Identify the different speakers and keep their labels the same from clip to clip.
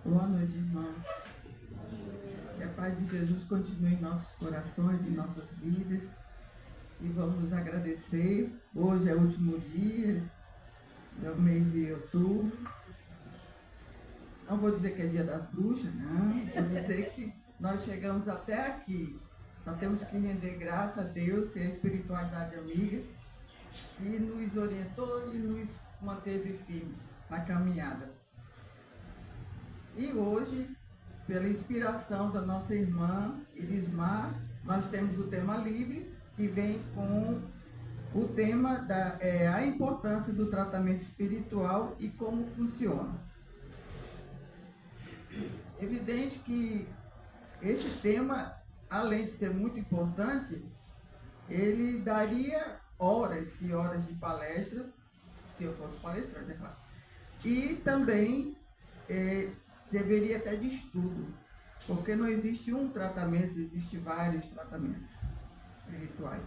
Speaker 1: Boa noite, irmãos. Que a paz de Jesus continue em nossos corações, em nossas vidas. E vamos nos agradecer. Hoje é o último dia do mês de outubro. Não vou dizer que é dia das bruxas, não. Vou dizer que nós chegamos até aqui. Só temos que render graças a Deus e a espiritualidade amiga que nos orientou e nos manteve firmes na caminhada. E hoje, pela inspiração da nossa irmã Irismar, nós temos o tema livre, que vem com o tema a importância do tratamento espiritual e como funciona. Evidente que esse tema, além de ser muito importante, ele daria horas e horas de palestra, se eu fosse palestrante, é claro. E também deveria até de estudo, porque não existe um tratamento, existe vários tratamentos espirituais.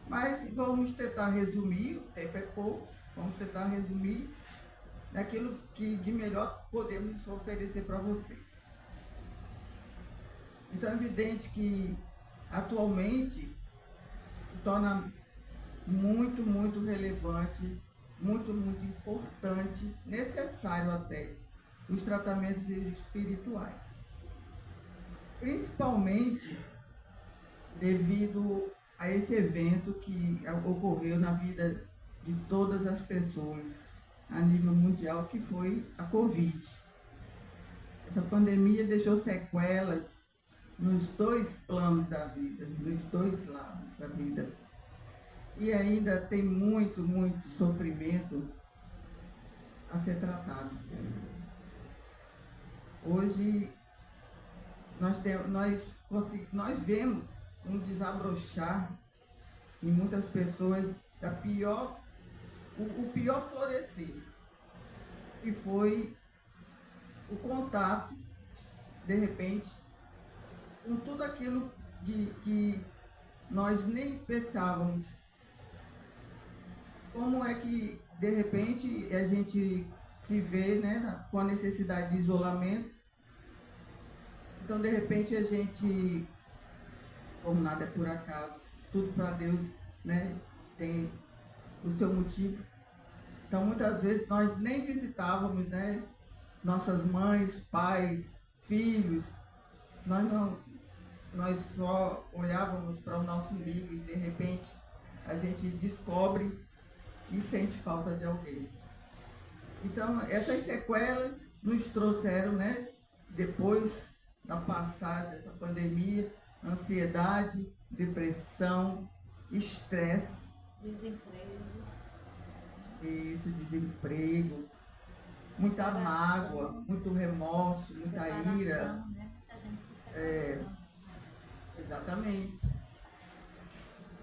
Speaker 1: Mas vamos tentar resumir, o tempo é pouco, vamos tentar resumir daquilo que de melhor podemos oferecer para vocês. Então é evidente que atualmente se torna muito, muito relevante, muito, muito importante, necessário até, os tratamentos espirituais. Principalmente devido a esse evento que ocorreu na vida de todas as pessoas a nível mundial, que foi a Covid. Essa pandemia deixou sequelas nos dois planos da vida, nos dois lados da vida. E ainda tem muito, muito sofrimento a ser tratado. Hoje nós vemos um desabrochar em muitas pessoas da o pior florescer, que foi o contato, de repente, com tudo aquilo que nós nem pensávamos. Como é que, de repente, a gente se vê, né, com a necessidade de isolamento. Então, de repente, a gente, como nada é por acaso, tudo para Deus, né, tem o seu motivo. Então, muitas vezes, nós nem visitávamos, né, nossas mães, pais, filhos. Nós só olhávamos para o nosso umbigo e, de repente, a gente descobre e sente falta de alguém. Então, essas sequelas nos trouxeram, né, depois da passagem dessa pandemia, ansiedade, depressão, estresse, desemprego, muita mágoa, muito remorso, muita ira.
Speaker 2: Né? Muita gente se separou.
Speaker 1: Exatamente.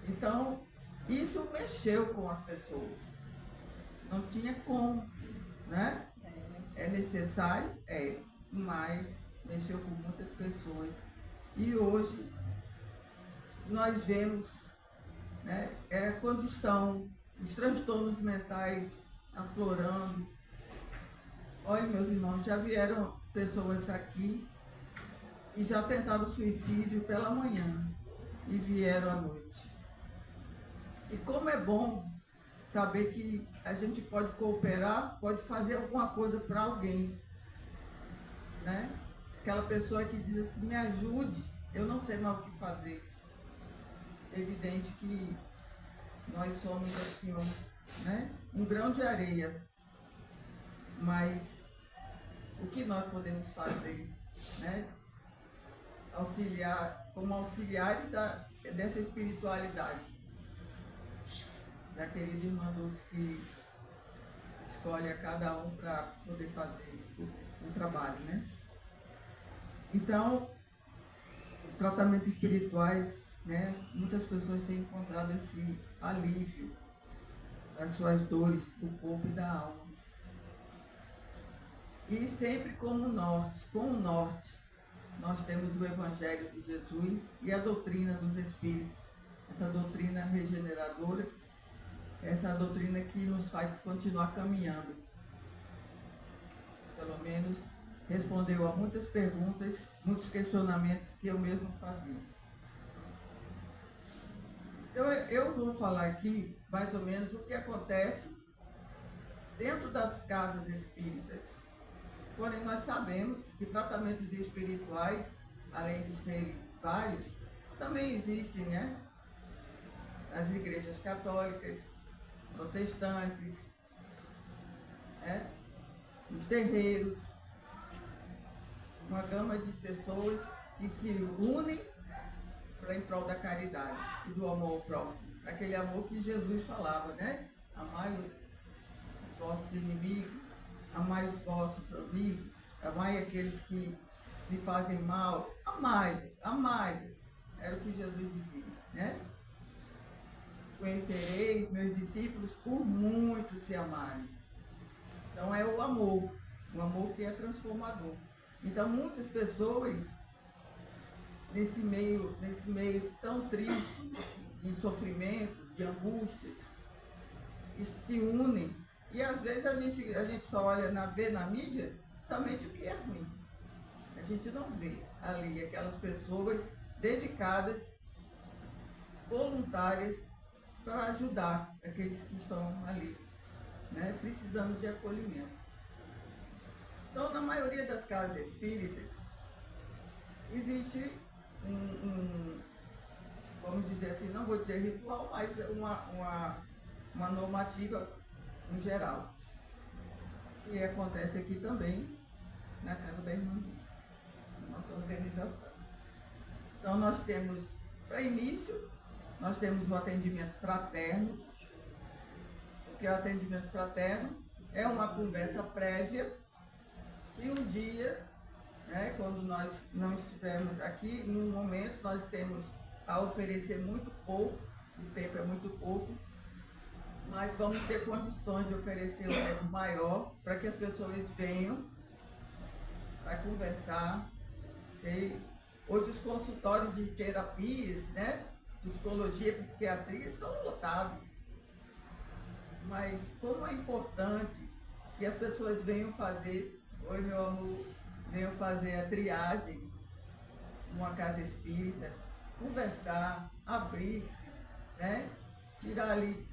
Speaker 1: Então, isso mexeu com as pessoas. Não tinha como, né? É necessário? É, mas mexeu com muitas pessoas. E hoje nós vemos, né, quando estão os transtornos mentais aflorando. Olha, meus irmãos, já vieram pessoas aqui e já tentaram suicídio pela manhã e vieram à noite. E como é bom saber que a gente pode cooperar, pode fazer alguma coisa para alguém, né? Aquela pessoa que diz assim, me ajude, eu não sei mais o que fazer. É evidente que nós somos assim, né, um grão de areia, mas o que nós podemos fazer, né? Auxiliar, como auxiliares dessa espiritualidade, da querida irmã Dulce, que escolhe a cada um para poder fazer o trabalho, né? Então, os tratamentos espirituais, né, muitas pessoas têm encontrado esse alívio das suas dores do corpo e da alma. E sempre com o norte, nós temos o Evangelho de Jesus e a doutrina dos Espíritos, essa doutrina regeneradora, essa doutrina que nos faz continuar caminhando, pelo menos respondeu a muitas perguntas, muitos questionamentos que eu mesmo fazia. Então, eu vou falar aqui, mais ou menos, o que acontece dentro das casas espíritas. Porém, nós sabemos que tratamentos espirituais, além de serem vários, também existem, né? As igrejas católicas, protestantes, né? Os terreiros, uma gama de pessoas que se unem em prol da caridade e do amor ao próximo. Aquele amor que Jesus falava, né? Amai os vossos inimigos, amai os vossos amigos, amai aqueles que lhe fazem mal, amai-os, amai-os. Era o que Jesus dizia, né? Conhecereis meus discípulos por muito se amarem. Então é o amor que é transformador. Então muitas pessoas nesse meio tão triste, de sofrimentos, de angústias, se unem. E às vezes a gente só olha, vê na mídia somente o que é ruim. A gente não vê ali aquelas pessoas dedicadas, voluntárias, para ajudar aqueles que estão ali, né, precisando de acolhimento. Então, na maioria das casas espíritas, existe vamos dizer assim, não vou dizer ritual, mas uma normativa em geral. E acontece aqui também na Casa da Irmã Dulce, nossa organização. Então nós temos, para início, nós temos o atendimento fraterno, porque o atendimento fraterno é uma conversa prévia e um dia, né, quando nós não estivermos aqui, em um momento nós temos a oferecer muito pouco, o tempo é muito pouco, mas vamos ter condições de oferecer um tempo maior para que as pessoas venham para conversar. Okay? Hoje os consultórios de terapias, né, psicologia, psiquiatria estão lotados. Mas como é importante que as pessoas venham fazer, oi meu amor, venham fazer a triagem numa casa espírita, conversar, abrir-se, né? Tirar ali,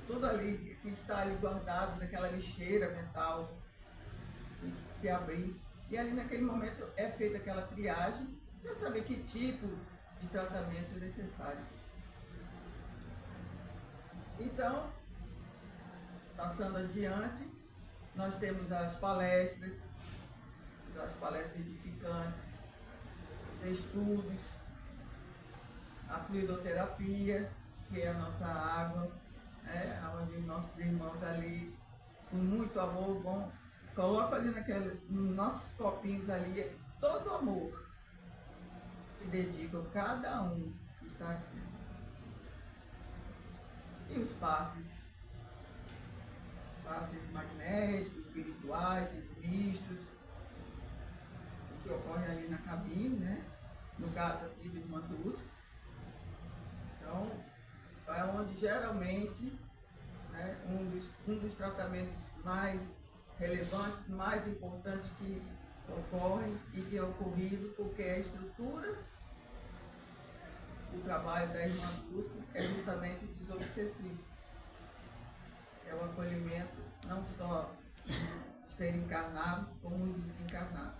Speaker 1: tudo ali que está ali guardado naquela lixeira mental, se abrir. E ali naquele momento é feita aquela triagem para saber que tipo de tratamento é necessário. Então, passando adiante, nós temos as palestras edificantes, estudos, a fluidoterapia, que é a nossa água, né, onde nossos irmãos ali, com muito amor, colocam ali nos nossos copinhos ali, todo o amor que dedicam cada um que está aqui. E os passes magnéticos, espirituais, mistos, o que ocorre ali na cabine, né? No caso aqui do Irmã Dulce. Então, é onde geralmente, né, um dos tratamentos mais relevantes, mais importantes que ocorrem e que é ocorrido, porque a estrutura do trabalho da Irmã Dulce é justamente desobsessivo. É o acolhimento não só de ser encarnado, como de desencarnado.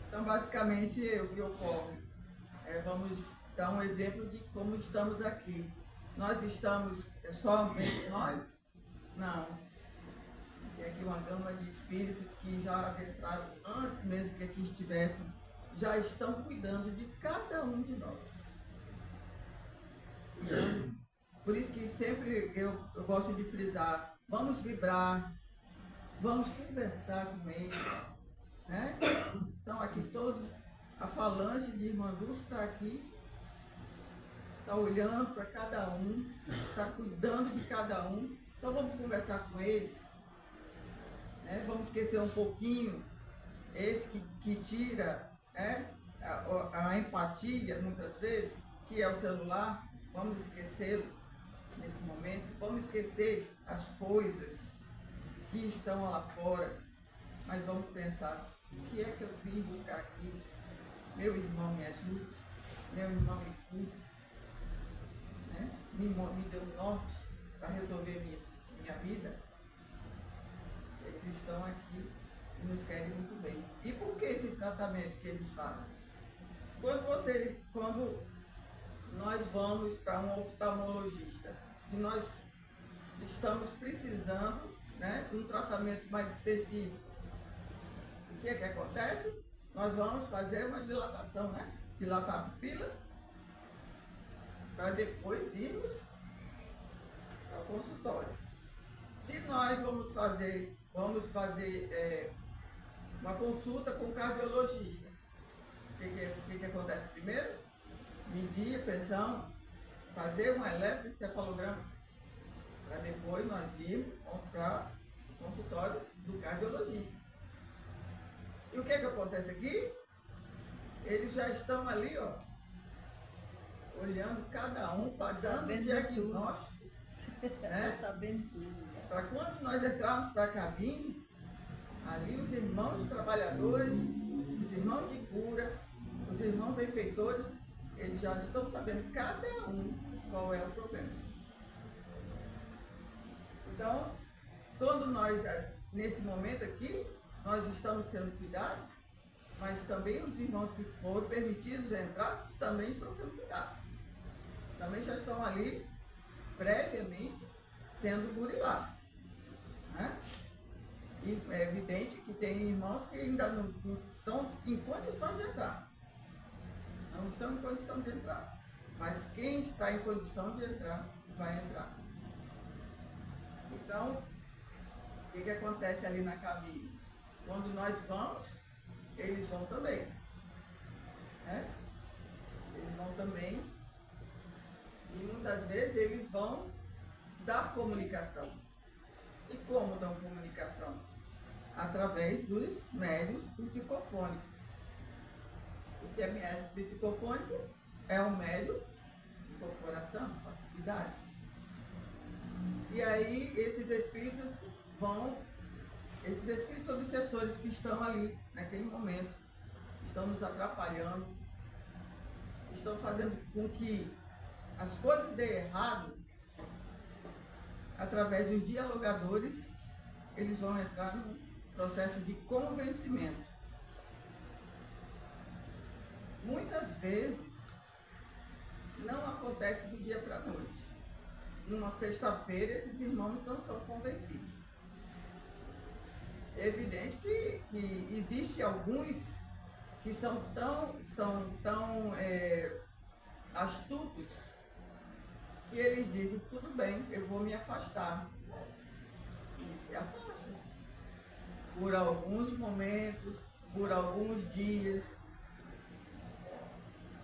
Speaker 1: Então, basicamente, o que ocorre? Vamos dar um exemplo de como estamos aqui. Nós estamos, somente nós? Não. Tem aqui uma gama de espíritos que já adentraram antes mesmo que aqui estivessem, já estão cuidando de cada um de nós. Por isso que sempre eu gosto de frisar, vamos vibrar, vamos conversar com eles, né? Estão aqui todos, a falange de Irmã Dulce está aqui, está olhando para cada um, está cuidando de cada um, então vamos conversar com eles, né? Vamos esquecer um pouquinho esse que tira, né, a empatia, muitas vezes, que é o celular, vamos esquecê-lo nesse momento, vamos esquecer as coisas que estão lá fora, mas vamos pensar, se é que eu vim buscar aqui, meu irmão me ajude, meu irmão me cuide, né? Me dê um norte para resolver minha vida. Eles estão aqui e nos querem muito bem. E por que esse tratamento que eles fazem? Quando nós vamos para um oftalmologista e nós estamos precisando, né, de um tratamento mais específico, o que acontece? Nós vamos fazer uma dilatação, né? Dilatar a pupila para depois irmos ao consultório. Se nós vamos fazer uma consulta com o cardiologista, o que acontece primeiro? Medir a pressão, fazer um eletroencefalograma, para depois nós irmos para o consultório do cardiologista. E o que acontece aqui? Eles já estão ali, ó, olhando cada um, fazendo o diagnóstico, né?
Speaker 3: Sabendo tudo.
Speaker 1: Para quando nós entrarmos para a cabine, ali os irmãos trabalhadores, os irmãos de cura, os irmãos benfeitores, eles já estão sabendo cada um qual é o problema. Então, quando nós, nesse momento aqui, nós estamos sendo cuidados, mas também os irmãos que foram permitidos entrar também estão sendo cuidados. Também já estão ali, previamente, sendo burilados. Né? E é evidente que tem irmãos que ainda não estão em condições de entrar. Não estão em condição de entrar. Mas quem está em condição de entrar, vai entrar. Então, o que acontece ali na cabine? Quando nós vamos, eles vão também. Né? Eles vão também. E muitas vezes eles vão dar comunicação. E como dão comunicação? Através dos médios psicofônicos. O que é médio psicofônico? É um médio de corporação, passividade. E aí esses espíritos obsessores que estão ali naquele momento, estão nos atrapalhando, estão fazendo com que as coisas dêem errado, através dos dialogadores, eles vão entrar no processo de convencimento. Muitas vezes não acontece do dia para a noite. Numa sexta-feira, esses irmãos não são convencidos. É evidente que existe alguns que são tão astutos que eles dizem, tudo bem, eu vou me afastar. E se afastam. Por alguns momentos, por alguns dias.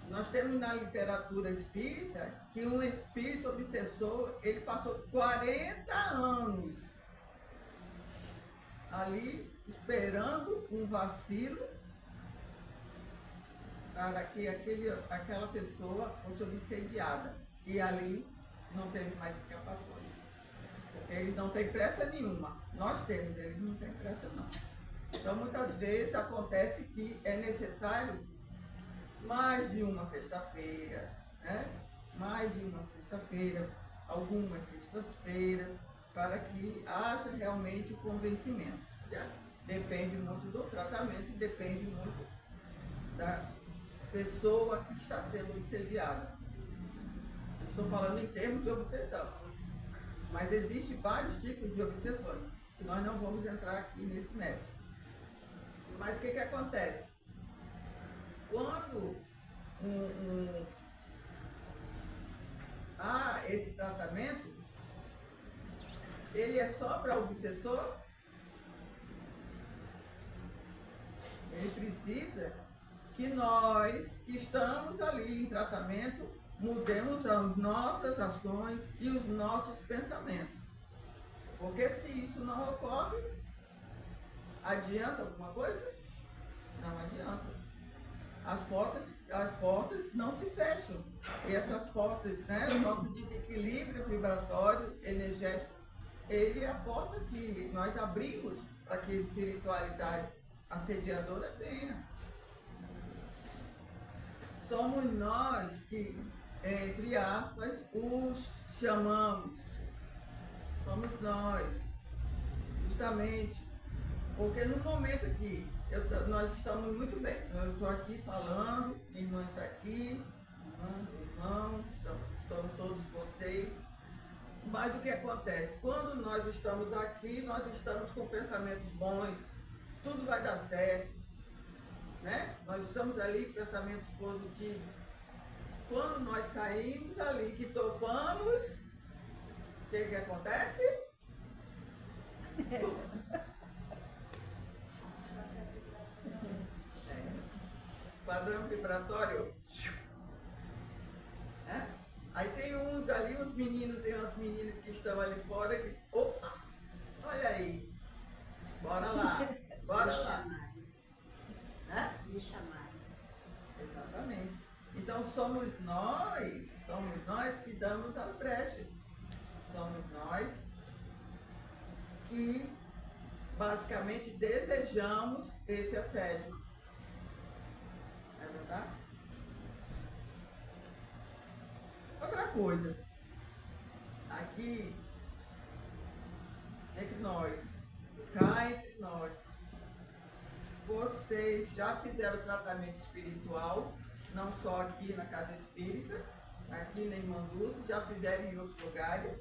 Speaker 1: Nós temos na literatura espírita que um espírito obsessor, ele passou 40 anos ali esperando um vacilo para que aquela pessoa fosse obsediada. E ali não teve mais escapatória. Porque eles não têm pressa nenhuma. Nós temos, eles não têm pressa não. Então muitas vezes acontece que é necessário mais de uma sexta-feira, né? Mais de uma sexta-feira, algumas sextas-feiras, para que haja realmente o convencimento. Já depende muito do tratamento e depende muito da pessoa que está sendo obsediada. Estou falando em termos de obsessão, mas existem vários tipos de obsessões, que nós não vamos entrar aqui nesse mérito. Mas o que acontece? Quando há esse tratamento, ele é só para o obsessor? Ele precisa que nós, que estamos ali em tratamento, mudemos as nossas ações e os nossos pensamentos. Porque se isso não ocorre, adianta alguma coisa? Não adianta. As portas não se fecham. E essas portas, né, o nosso desequilíbrio vibratório, energético, ele é a porta que nós abrimos para que a espiritualidade assediadora venha. Somos nós que, entre aspas, os chamamos. Somos nós, justamente, porque no momento que nós estamos muito bem, eu estou aqui falando, minha irmã está aqui, irmãos, estamos todos vocês. Mas o que acontece? Quando nós estamos aqui, nós estamos com pensamentos bons, tudo vai dar certo, né? Nós estamos ali com pensamentos positivos. Quando nós saímos ali, que topamos, o que acontece? Padrão vibratório. Aí tem uns ali, uns meninos e umas meninas que estão ali fora que, opa, olha aí, bora lá, bora lá.
Speaker 2: Me chamaram.
Speaker 1: Exatamente. Então somos nós que damos as brechas. Somos nós que basicamente desejamos esse assédio. É verdade? Outra coisa, aqui entre nós, cá entre nós, vocês já fizeram tratamento espiritual, não só aqui na Casa Espírita, aqui em Manduto, já fizeram em outros lugares?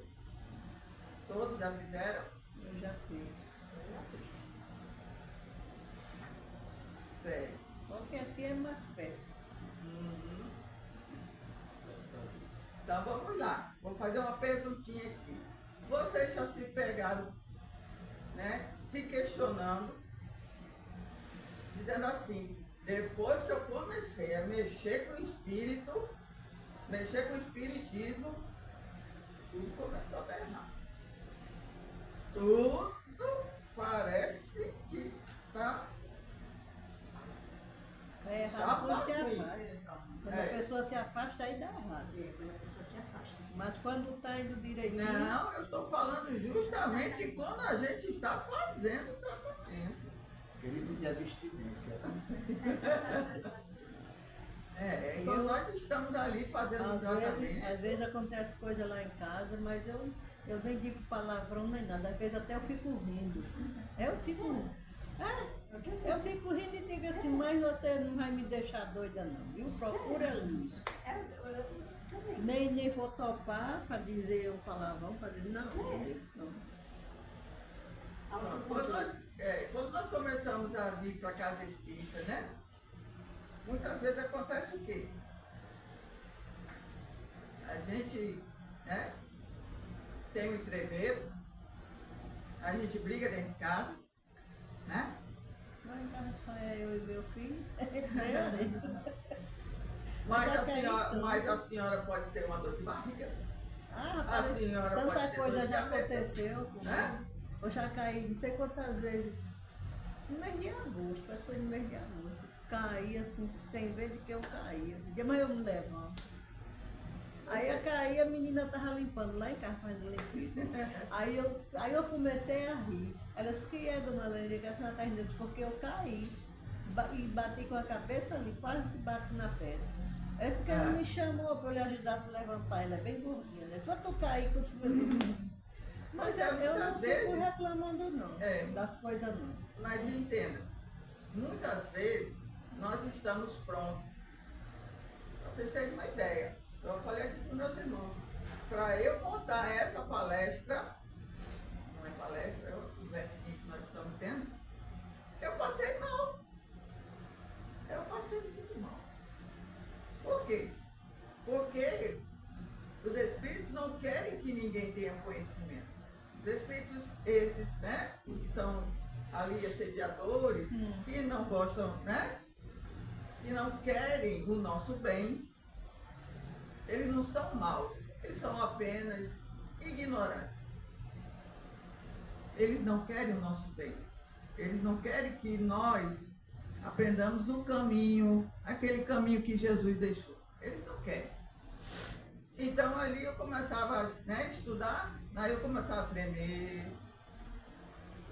Speaker 1: Todos já fizeram?
Speaker 3: Eu já fiz.
Speaker 1: Sério.
Speaker 3: Porque aqui é mais perto.
Speaker 1: Uhum. Então vamos lá, vou fazer uma perguntinha aqui. Vocês já se pegaram, né, se questionando, dizendo assim, depois que eu comecei a mexer com o espírito, mexer com o espiritismo, tudo começou a dar errado. Tudo parece que está
Speaker 3: É
Speaker 1: Tá
Speaker 3: errado quando se
Speaker 1: ruim.
Speaker 3: afasta. Quando
Speaker 1: É.
Speaker 3: a pessoa se afasta, aí dá errado.
Speaker 2: Quando a pessoa se afasta.
Speaker 3: Mas quando está indo direitinho,
Speaker 1: Não, eu estou falando justamente quando a gente está fazendo o tratamento.
Speaker 4: Crise de abstinência.
Speaker 1: Quando nós estamos ali fazendo o
Speaker 3: às
Speaker 1: tratamento.
Speaker 3: vezes acontece coisa lá em casa, mas eu nem digo palavrão nem nada. Às vezes até eu fico rindo. Eu fico rindo e digo assim, mas você não vai me deixar doida não, viu? Procura luz.
Speaker 2: Eu também.
Speaker 3: Nem vou topar para dizer o palavrão, para dizer, não, não.
Speaker 1: Quando nós começamos a vir para a Casa Espírita, né? Muitas vezes acontece o quê? A gente, né, tem um entreveiro, a gente briga dentro de casa, né?
Speaker 3: Lá em casa só é eu e meu filho.
Speaker 1: Mas a senhora pode ter uma dor de barriga.
Speaker 3: Ah,
Speaker 1: A
Speaker 3: rapaz,
Speaker 1: senhora
Speaker 3: tanta
Speaker 1: pode ter
Speaker 3: coisa
Speaker 1: dor de
Speaker 3: já
Speaker 1: cabeça.
Speaker 3: aconteceu comigo.
Speaker 1: Né?
Speaker 3: Eu já caí não sei quantas vezes. No mês de agosto, acho que foi no mês de agosto. Caí assim, 100 vezes que eu caía. Dizia, mas eu me levanto. Aí eu caí, a menina estava limpando lá em casa, fazendo limpeza. Aí eu comecei a rir. Ela disse, que é, dona Lênia, que a senhora está rindo? Porque eu caí e bati com a cabeça ali, quase que bati na pedra. Ela disse, porque ela me chamou para eu lhe ajudar a levantar, ela é bem gordinha. Ela disse, só tu cair com cima de mim. Mas eu
Speaker 1: muitas
Speaker 3: não fico
Speaker 1: vezes-
Speaker 3: reclamando não,
Speaker 1: É.
Speaker 3: das coisas não.
Speaker 1: Mas entenda, muitas vezes nós estamos prontos. Pra vocês terem uma ideia, eu falei aqui com meus irmãos, para eu montar essa palestra, não é palestra, é outro versinho que nós estamos tendo, eu passei mal. Eu passei muito mal. Por quê? Porque os espíritos não querem que ninguém tenha conhecimento. Os espíritos esses, né, que são ali assediadores, que não gostam, né, que não querem o nosso bem, eles não são maus, eles são apenas ignorantes. Eles não querem o nosso bem. Eles não querem que nós aprendamos o caminho, aquele caminho que Jesus deixou. Eles não querem. Então ali eu começava, né, a estudar, aí eu começava a tremer,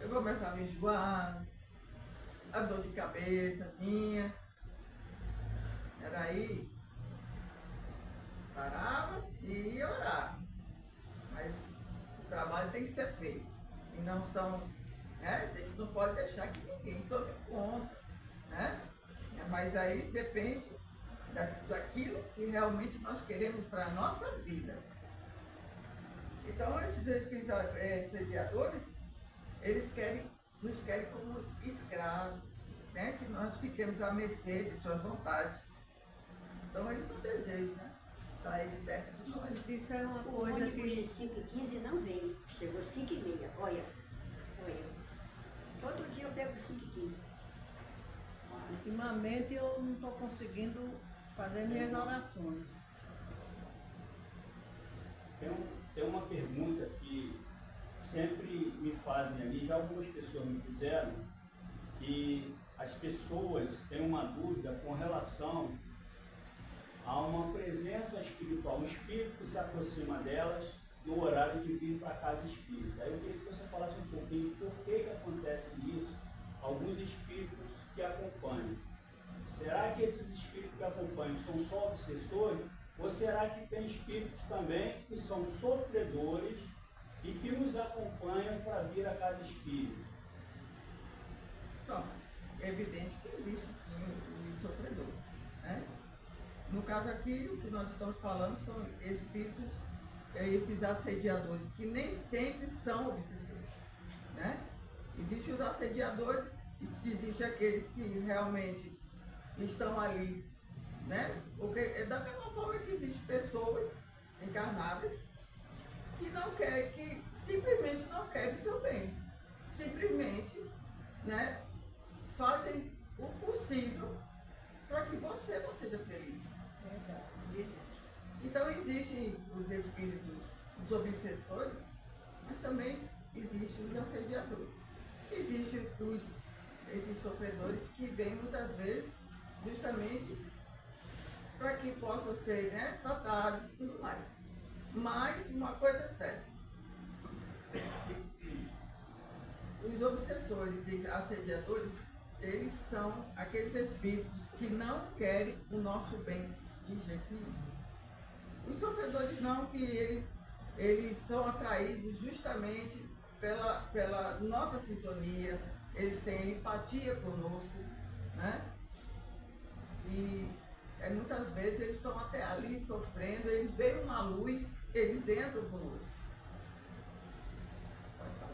Speaker 1: eu começava a enjoar, a dor de cabeça tinha. Era aí, parava e ia orar. Mas o trabalho tem que ser feito. E não são, né? A gente não pode deixar que ninguém tome conta, né? Mas aí depende daquilo que realmente nós queremos para a nossa vida. Então, esses espíritos sediadores, nos querem como escravos, né? Que nós fiquemos à mercê de suas vontades. Então, eles não desejam, né? Sair de perto de nós.
Speaker 3: Isso é uma
Speaker 2: O
Speaker 3: coisa
Speaker 2: ônibus de
Speaker 3: que
Speaker 2: 5h15 não veio. Chegou 5h30. Olha, foi eu. Todo dia eu pego 5h15.
Speaker 3: ultimamente eu não estou conseguindo fazer minhas orações.
Speaker 5: Tem uma pergunta que sempre me fazem ali, já algumas pessoas me fizeram, que as pessoas têm uma dúvida com relação a uma presença espiritual, um espírito que se aproxima delas no horário de vir para a casa espírita. Aí eu queria que você falasse um pouquinho por que acontece isso, alguns espíritos que acompanham. Será que esses espíritos que acompanham são só obsessores? Ou será que tem espíritos também que são sofredores e que nos acompanham para vir à casa espírita?
Speaker 1: Então, é evidente que existe sim os sofredores, né? No caso aqui, o que nós estamos falando são espíritos, esses assediadores, que nem sempre são obsessores, né? Existem os assediadores, existem aqueles que realmente estão ali, né? Porque é da mesma forma que existem pessoas encarnadas que não querem, que simplesmente não querem o seu bem. Simplesmente, né, fazem o possível para que você não seja feliz. Então existem os espíritos, os obsessores, mas também existem os assediadores. Existem esses sofredores que vêm muitas vezes justamente para que possam ser, né, tratados e tudo mais. Mas uma coisa é certa. Os obsessores e assediadores, eles são aqueles espíritos que não querem o nosso bem de jeito nenhum. Os sofredores não, que eles são atraídos justamente pela nossa sintonia, eles têm empatia conosco, né? E muitas vezes eles estão até ali sofrendo, eles veem uma luz, eles entram conosco. Pode falar.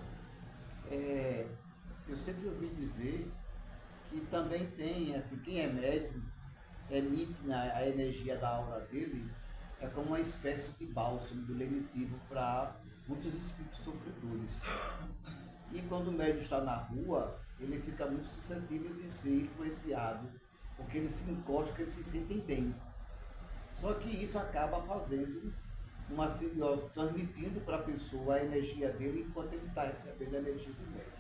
Speaker 4: Eu sempre ouvi dizer que também tem, assim, quem é médium, emite a energia da aura dele, é como uma espécie de bálsamo, de lenitivo para muitos espíritos sofredores. E quando o médium está na rua, ele fica muito suscetível de ser influenciado, porque eles se encostam, porque eles se sentem bem. Só que isso acaba fazendo uma simbiose, transmitindo para a pessoa a energia dele enquanto ele está recebendo a energia do médium.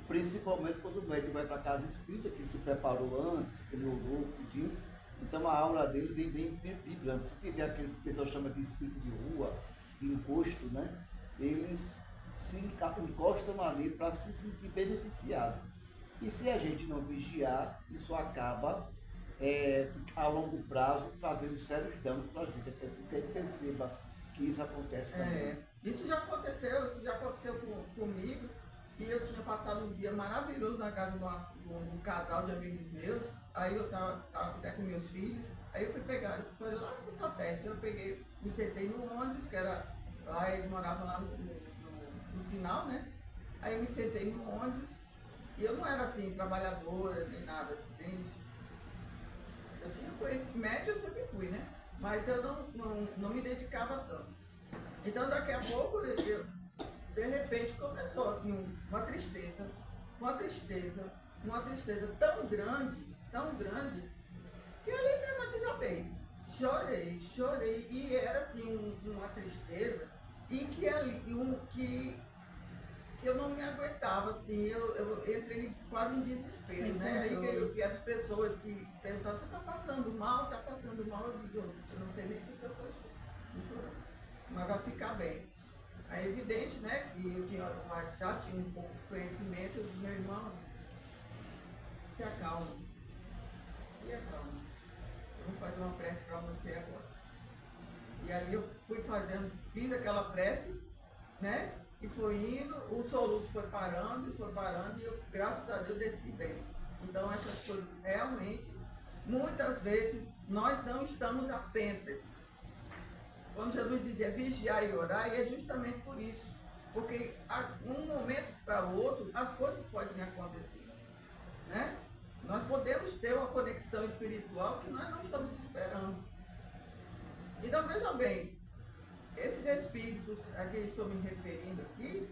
Speaker 4: Principalmente quando o médium vai para a casa espírita, que ele se preparou antes, que ele orou, pediu. Então a aura dele vem vibrando. Se tiver aqueles que o pessoal chama de espírito de rua, de encosto, né? Eles se encostam ali para se sentir beneficiado. E se a gente não vigiar, isso acaba, a longo prazo, trazendo sérios danos para a gente. É preciso que a gente perceba que isso acontece também.
Speaker 1: Isso já aconteceu comigo, que eu tinha passado um dia maravilhoso na casa de um casal de amigos meus. Aí eu estava até com meus filhos, aí eu fui pegar, foi lá no satélite, eu peguei, me sentei no ônibus, que era lá, eles moravam lá no final, né? Aí eu me sentei no ônibus, e eu não era assim, trabalhadora, nem nada assim. Eu tinha conhecimento, médio eu sempre fui, né? Mas eu não me dedicava tanto. Então daqui a pouco, de repente começou assim, uma tristeza tão grande, que ali mesmo eu desabei. Chorei, e era assim, uma tristeza, e que eu não me aguentava, assim, eu entrei quase em desespero,
Speaker 3: Sim,
Speaker 1: né? Aí
Speaker 3: controle.
Speaker 1: eu vi as pessoas que perguntavam, você está passando mal? Eu digo, eu não sei nem por que eu estou chorando, mas vai ficar bem. É evidente, né, que eu já tinha um pouco de conhecimento do meu irmão. Se acalma. Se acalma. Eu vou fazer uma prece para você agora. E ali eu fui fazendo, fiz aquela prece, né? E foi indo, o soluço foi parando, e eu, graças a Deus, desci bem. Então essas coisas realmente, muitas vezes, nós não estamos atentas. Quando Jesus dizia vigiar e orar, e é justamente por isso. Porque de um momento para o outro, as coisas podem acontecer. Né? Nós podemos ter uma conexão espiritual que nós não estamos esperando. Então vejam bem, esses espíritos a que estou me referindo aqui,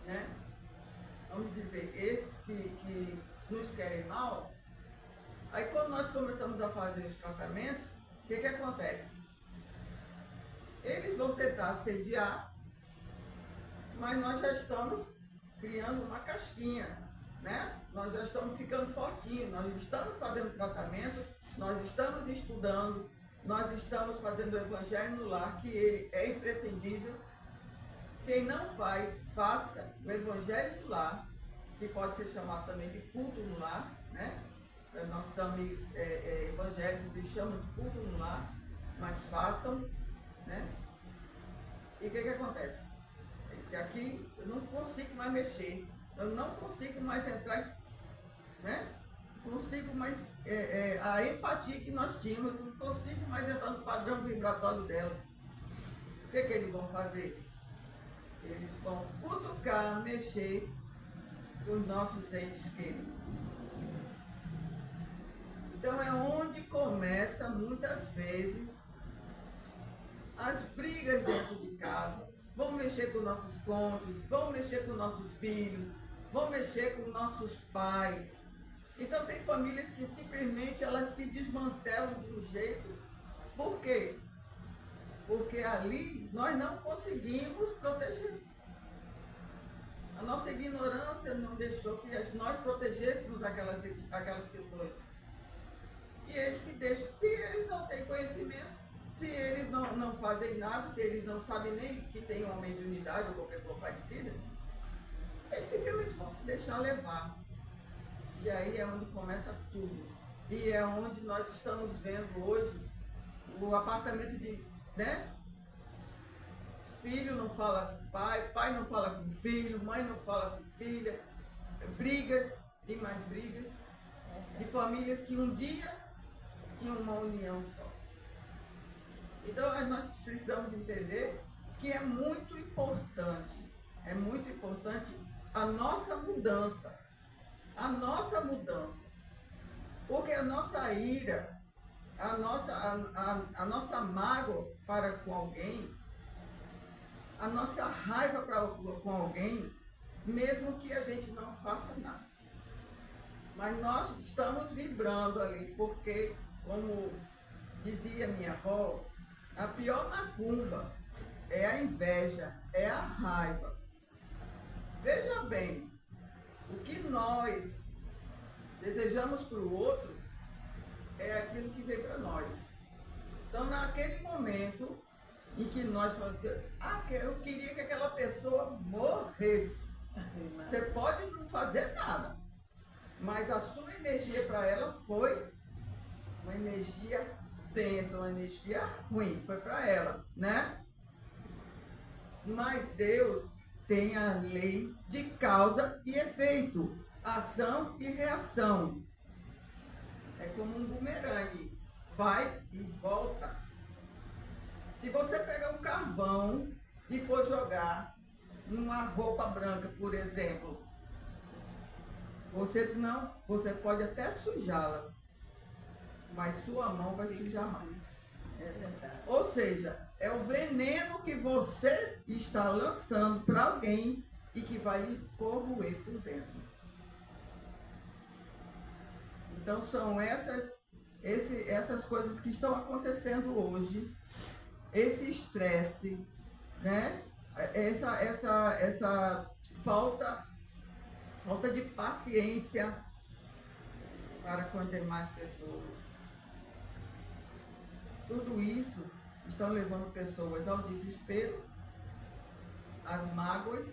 Speaker 1: né? Vamos dizer, esses que nos querem mal, aí quando nós começamos a fazer os tratamentos, o que acontece? Eles vão tentar assediar, mas nós já estamos criando uma casquinha, né? Nós já estamos ficando fortinhos, nós estamos fazendo tratamento, nós estamos estudando, nós estamos fazendo o Evangelho no Lar, que ele é imprescindível. Quem não faz, faça o Evangelho no Lar, que pode ser chamado também de culto no lar, né? Nossos amigos evangélicos chamam de culto no lar, mas façam, né? E o que acontece? Esse aqui eu não consigo mais mexer, eu não consigo mais entrar, né? Não consigo mais, a empatia que nós tínhamos, não consigo mais entrar no padrão vibratório dela. O que eles vão fazer? Eles vão cutucar, mexer os nossos entes queridos. Então é onde começa muitas vezes as brigas dentro de casa. Vão mexer com nossos cônjuges, vão mexer com nossos filhos, vão mexer com nossos pais. Então tem famílias que simplesmente elas se desmantelam de um jeito. Por quê? Porque ali nós não conseguimos proteger. A nossa ignorância não deixou que nós protegêssemos aquelas pessoas. E eles se deixam, se eles não têm conhecimento, se eles não fazem nada, se eles não sabem nem que tem uma mediunidade ou qualquer coisa parecida, eles simplesmente vão se deixar levar. E aí é onde começa tudo. E é onde nós estamos vendo hoje o apartamento de, né? Filho não fala com pai, pai não fala com filho, mãe não fala com filha, brigas e mais brigas, de famílias que um dia tinham uma união só. Então nós precisamos entender que é muito importante a nossa mudança, porque a nossa ira, a nossa mágoa para com alguém, a nossa raiva com alguém, mesmo que a gente não faça nada. Mas nós estamos vibrando ali, porque, como dizia minha avó, a pior macumba é a inveja, é a raiva. Veja bem, o que nós desejamos para o outro é aquilo que vem para nós. Então, naquele momento em que nós falamos, eu queria que aquela pessoa morresse. Você pode não fazer nada, mas a sua energia para ela foi uma energia tensa, uma energia ruim, foi para ela, né? Mas Deus tem a lei de causa e efeito, ação e reação. É como um bumerangue, vai e volta. Se você pegar um carvão e for jogar numa roupa branca, por exemplo, você pode até sujá-la, mas sua mão vai sujar mais.
Speaker 3: É verdade.
Speaker 1: Ou seja, é o veneno que você está lançando para alguém e que vai lhe corroer por dentro. Então são essas coisas que estão acontecendo hoje, esse estresse, né? Essa falta de paciência para com as demais pessoas. Tudo isso estão levando pessoas ao desespero, as mágoas,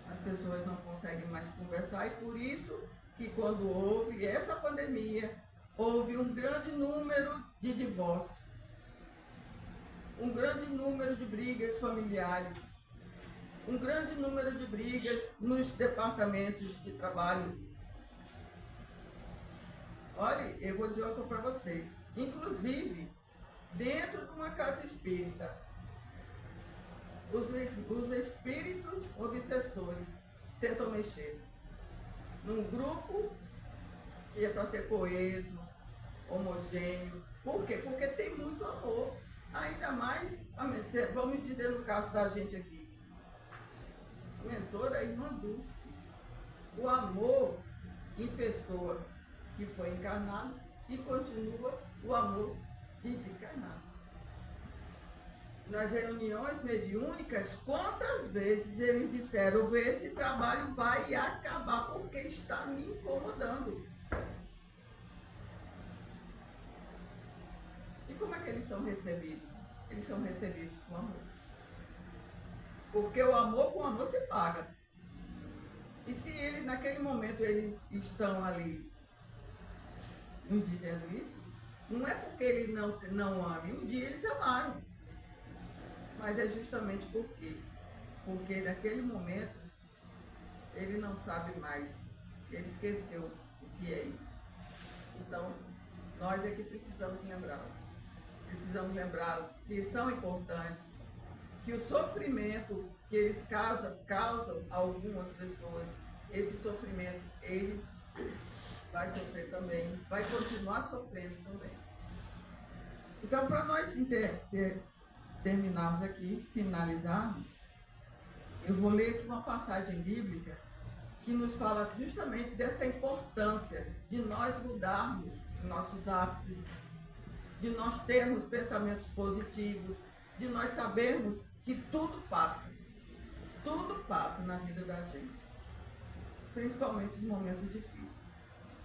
Speaker 1: as pessoas não conseguem mais conversar, e por isso que quando houve essa pandemia, houve um grande número de divórcios, um grande número de brigas familiares, um grande número de brigas nos departamentos de trabalho. Olha, eu vou dizer uma coisa para vocês. Inclusive, dentro de uma casa espírita, os espíritos obsessores tentam mexer num grupo que é para ser coeso, homogêneo. Por quê? Porque tem muito amor. Ainda mais, vamos dizer no caso da gente aqui, a mentora é a irmã Dulce. O amor em pessoa que foi encarnado e continua o amor desencarnado. Nas reuniões mediúnicas, quantas vezes eles disseram: esse trabalho vai acabar porque está me incomodando. E como é que eles são recebidos? Eles são recebidos com amor. Porque o amor com amor se paga. E se eles, naquele momento, eles estão ali nos dizendo isso, não é porque eles não amam. Um dia eles amaram. Mas é justamente porque naquele momento ele não sabe mais, ele esqueceu o que é isso. Então, nós é que precisamos lembrá-los. Precisamos lembrá-los que são importantes, que o sofrimento que eles causam a algumas pessoas, esse sofrimento, ele vai sofrer também, vai continuar sofrendo também. Então, para nós terminarmos aqui, finalizarmos, eu vou ler aqui uma passagem bíblica que nos fala justamente dessa importância de nós mudarmos nossos hábitos, de nós termos pensamentos positivos, de nós sabermos que tudo passa na vida da gente, principalmente os momentos difíceis,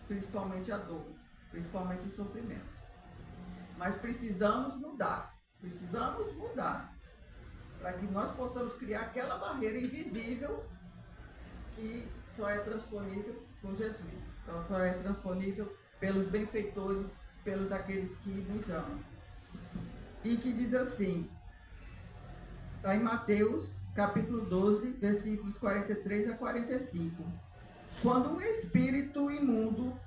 Speaker 1: principalmente a dor, principalmente o sofrimento. Mas precisamos mudar para que nós possamos criar aquela barreira invisível que só é transponível com Jesus, só é transponível pelos benfeitores, pelos aqueles que nos amam. E que diz assim, está em Mateus, capítulo 12, versículos 43 a 45. Quando um espírito imundo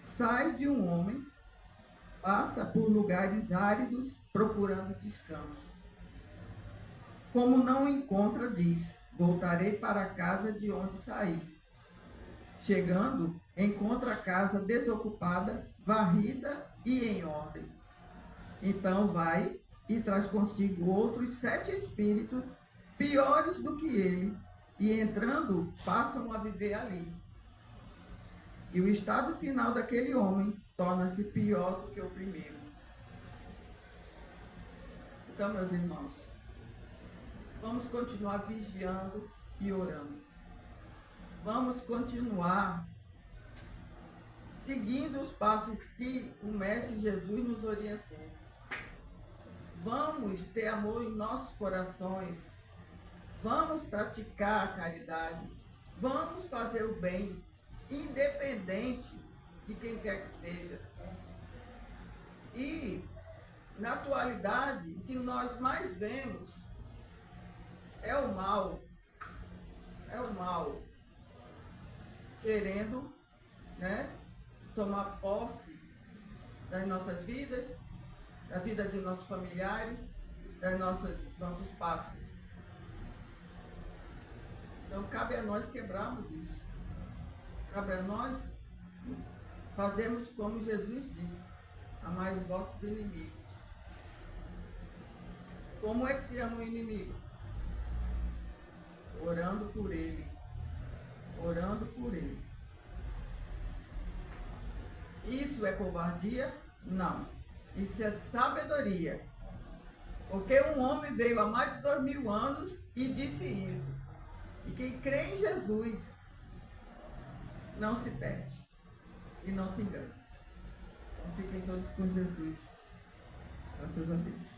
Speaker 1: sai de um homem, passa por lugares áridos procurando descanso. Como não encontra, diz: voltarei para a casa de onde saí. Chegando, encontra a casa desocupada, varrida e em ordem. Então vai e traz consigo outros 7 espíritos piores do que ele, e entrando, passam a viver ali. E o estado final daquele homem torna-se pior do que o primeiro. Então, meus irmãos, vamos continuar vigiando e orando. Vamos continuar seguindo os passos que o Mestre Jesus nos orientou. Vamos ter amor em nossos corações. Vamos praticar a caridade. Vamos fazer o bem, independente de quem quer que seja. E, na atualidade, o que nós mais vemos é o mal. Querendo, tomar posse das nossas vidas, da vida de nossos familiares, nossos passos. Então, cabe a nós quebrarmos isso. Cabe a nós fazermos como Jesus disse: amai os vossos inimigos. Como é que se ama o inimigo? Orando por ele. Orando por ele. Isso é covardia? Não. Isso é sabedoria. Porque um homem veio há mais de 2000 anos e disse isso. E quem crê em Jesus não se perde e não se engana. Então fiquem todos com Jesus. Graças a Deus.